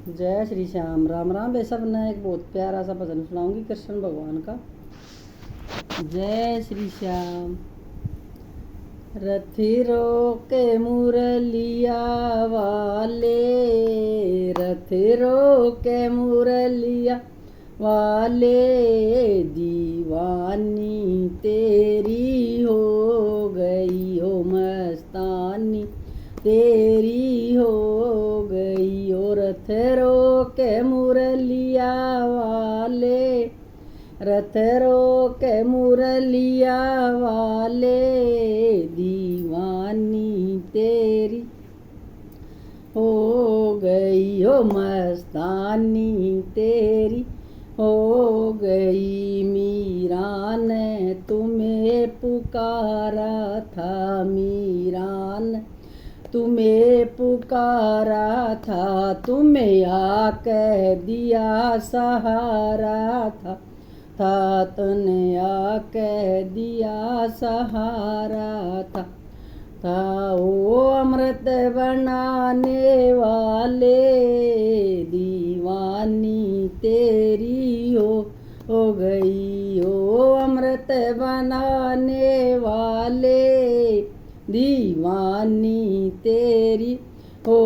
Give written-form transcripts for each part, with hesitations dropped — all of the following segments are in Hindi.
जय श्री श्याम। राम राम। वे सब ने एक बहुत प्यारा सा भजन सुनाऊंगी कृष्ण भगवान का। जय श्री श्याम। रथी रोके मुरलिया वाले, रथी रोके मुरलिया वाले, दीवानी तेरी हो गई हो मस्तानी तेरी हो गई हो। रथ रोके मुरलिया वाले, रथ रोके मुरलिया वाले, दीवानी तेरी हो गई हो मस्तानी तेरी हो गई। मीरा ने तुम्हें पुकारा था, मीरा ने तुम्हें पुकारा था, तुम्हें आ कह दिया सहारा था, तने आ कह दिया सहारा था ओ अमृत बनाने वाले, दीवानी तेरी हो गई हो। अमृत बनाने वाले, दीवानी तेरी हो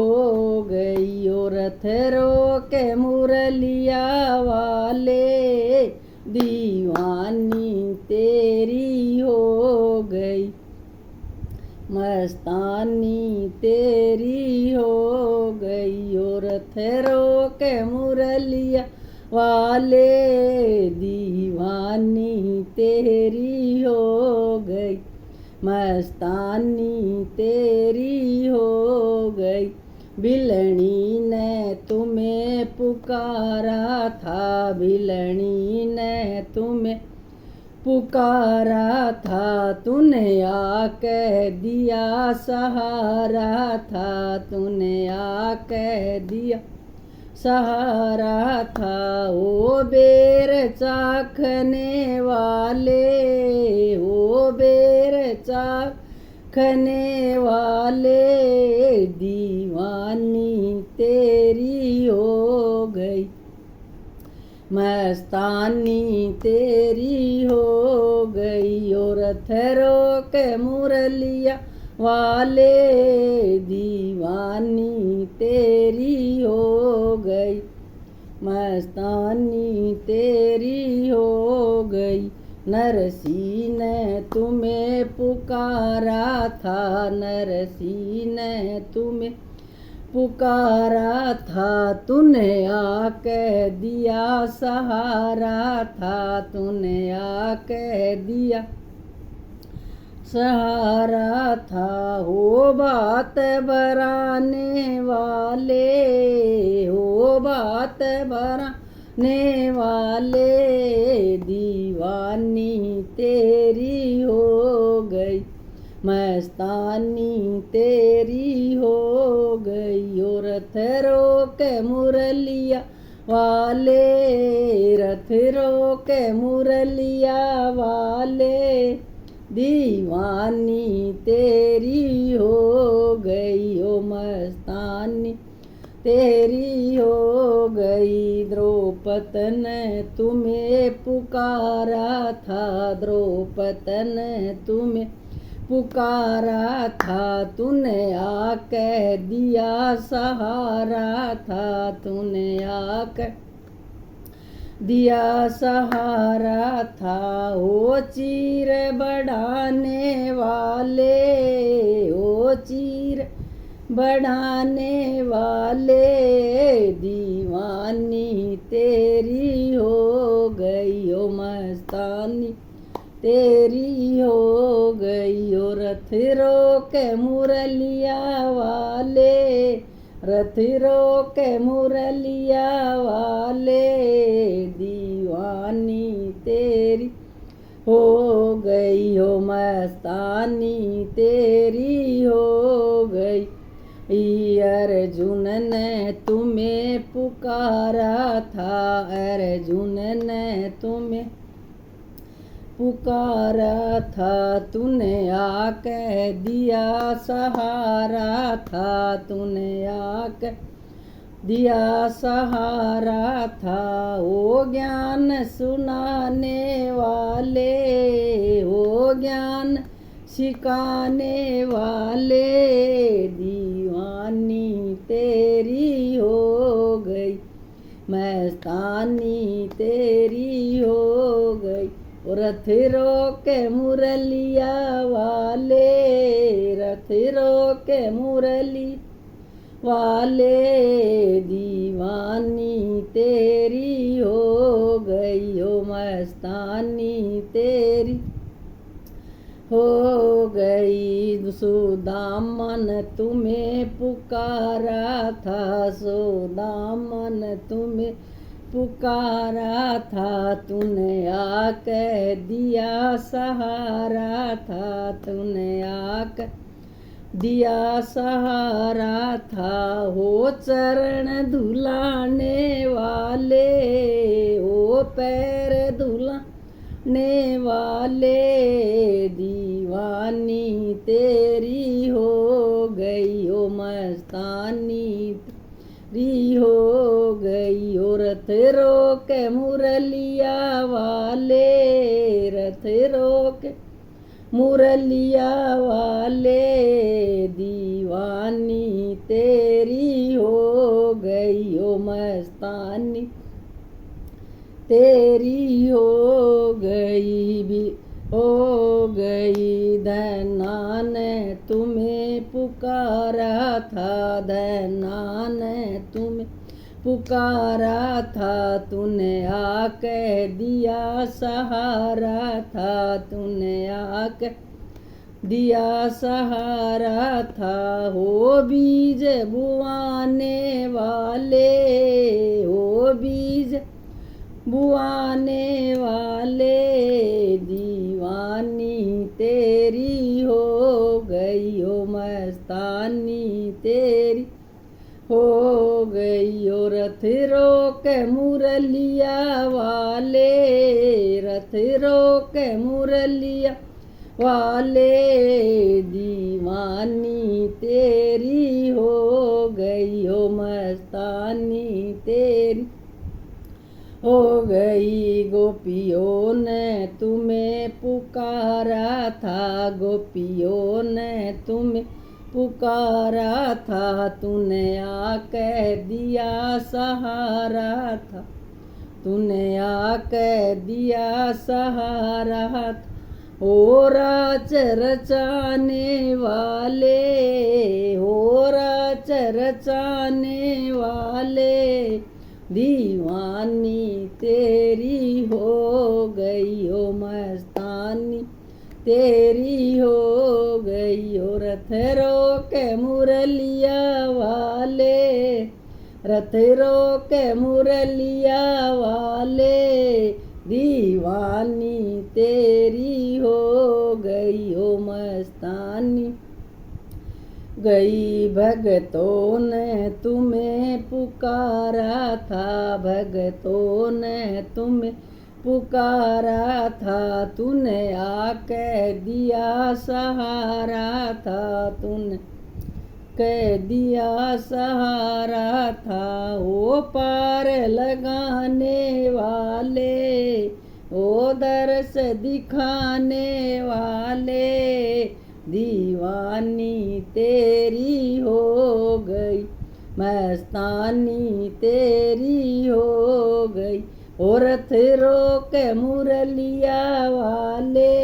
गई हो। रथ रोके मुरलिया वाले, दीवानी तेरी हो गई मस्तानी तेरी हो गई हो। रथ रोके मुरलिया वाले, दीवानी तेरी हो गई मस्तानी तेरी हो गई। बिलनी ने तुम्हें पुकारा था, बिलनी ने तुम्हें पुकारा था, तूने आ कह दिया सहारा था, तूने आ कह दिया सहारा था। ओ बेर चाखने वाले, ओ बेर चाखने वाले, दीवानी तेरी हो गई मस्तानी तेरी हो गई हो। रथ रोके मुरलिया वाले, दीवानी तेरी हो गई मस्तानी तेरी हो गई। नरसी ने तुम्हें पुकारा था, नरसी ने तुम्हें पुकारा था, तूने आ कह दिया सहारा था, तूने आ कह दिया सहारा था। हो बात बराने वाले, हो बात बराने वाले, दीवानी तेरी हो गई मस्तानी तेरी हो गई हो। रथ रोके मुरलिया वाले, रथ रोके मुरलिया वाले, दीवानी तेरी हो गई हो मस्तानी तेरी हो गई। द्रौपद ने तुम्हें पुकारा था, द्रौपद ने तुम्हें पुकारा था, तूने आ कह दिया सहारा था, तूने आ कह दिया सहारा था। ओ चीर बढ़ाने वाले, ओ चीर बढ़ाने वाले, दीवानी तेरी हो गई हो मस्तानी तेरी हो गई हो। रथ रोके मुरलिया वाले, रथ रोके मुरलिया वाले, दीवानी तेरी हो गई हो मस्तानी तेरी हो गई। अर्जुन ने तुम्हें पुकारा था, अर्जुन ने तुम्हें पुकारा था, तूने आ कह दिया सहारा था, तूने आ कह दिया सहारा था वो ज्ञान सुनाने वाले, वो ज्ञान सिखाने वाले। दीवानी तेरी हो गई, मस्तानी तेरी हो गई। रथ रोके मुरलिया वाले, रथ रोके मुरली वाले। दीवानी तेरी हो गई, हो मस्तानी तेरी हो गई। सुदामन तुम्हें पुकारा था, सुदामन तुम्हें पुकारा था। तूने आके दिया सहारा था, तूने आके दिया सहारा था। हो चरण धुलाने वाले, ओ पैर धुलाने वाले। दीवानी तेरी हो गई, ओ मस्तानी तेरी हो गई। ओ रथ रोके मुरलिया वाले, रथ रोके मुरलिया वाले। दीवानी तेरी हो गई, ओ मस्तानी तेरी हो गई भी हो गई। धन्ना ने तुम्हें पुकारा था, धन्ना ने तुम्हें पुकारा था। तूने आके दिया सहारा था, तूने आके दिया सहारा था। हो बीज बुआने वाले, हो बीज बुआने वाले। दीवानी तेरी हो गई, हो मस्तानी तेरी हो गई। ओ रथ रोके मुरलिया वाले, रथ रोके मुरलिया वाले। दीवानी तेरी हो गई, हो मस्तानी तेरी हो गई। गोपियों ने तुम्हें पुकारा था, गोपियों ने तुम्हें पुकारा था। तूने आके दिया सहारा था, तूने आके दिया सहारा था। हो राज रचाने वाले, हो राज रचाने वाले। दीवानी तेरी हो गई, हो मस्तानी तेरी हो गई। हो रथ रोके मुरलिया वाले, रथ रोके मुरलिया वाले। दीवानी तेरी हो गई, हो मस्तानी गई। भगतों ने तुम्हें पुकारा था, भगतों ने तुम्हें पुकारा था। तूने आके दिया सहारा था, तूने कह दिया सहारा था। वो पार लगाने वाले, वो दर्श दिखाने वाले। दीवानी तेरी हो गई, मस्तानी तेरी हो गई। ओ रथ रोके मुरलिया वाले,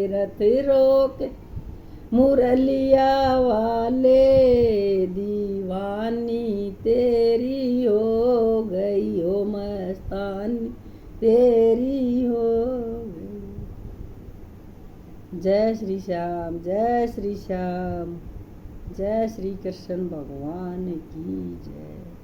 रथ रोके मुरलिया वाले। दीवानी तेरी हो गई, हो मस्तानी तेरी हो गई। जय श्री श्याम, जय श्री श्याम, जय श्री कृष्ण भगवान की जय।